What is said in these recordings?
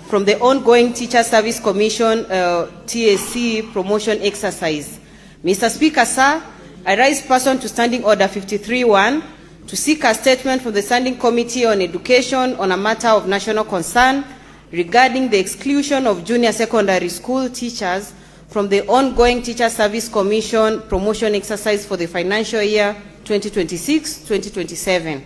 from the ongoing Teacher Service Commission TSC promotion exercise. Mr. Speaker, sir, I rise pursuant to Standing Order 53.1 to seek a statement from the Standing Committee on Education on a matter of national concern regarding the exclusion of junior secondary school teachers from the ongoing Teacher Service Commission promotion exercise for the financial year 2026-2027.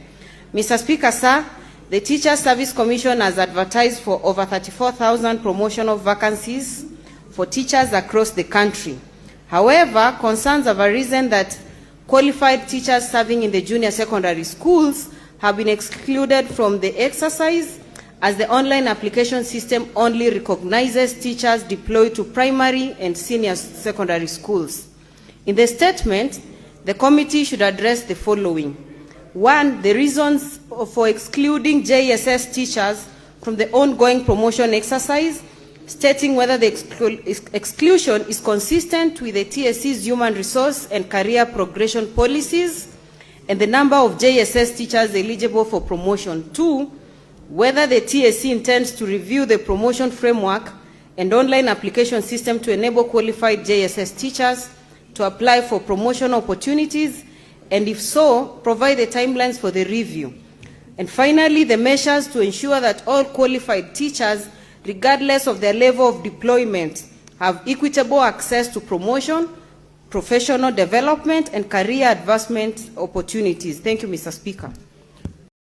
Mr. Speaker, sir, the Teacher Service Commission has advertised for over 34,000 promotional vacancies for teachers across the country. However, concerns have arisen that qualified teachers serving in the junior secondary schools have been excluded from the exercise, as the online application system only recognizes teachers deployed to primary and senior secondary schools. In the statement, the committee should address the following. 1, the reasons for excluding JSS teachers from the ongoing promotion exercise, stating whether the exclusion is consistent with the TSC's human resource and career progression policies and the number of JSS teachers eligible for promotion. 2, whether the TSC intends to review the promotion framework and online application system to enable qualified JSS teachers to apply for promotion opportunities, and if so, provide the timelines for the review. And finally, the measures to ensure that all qualified teachers, regardless of their level of deployment, have equitable access to promotion, professional development, and career advancement opportunities. Thank you, Mr. Speaker.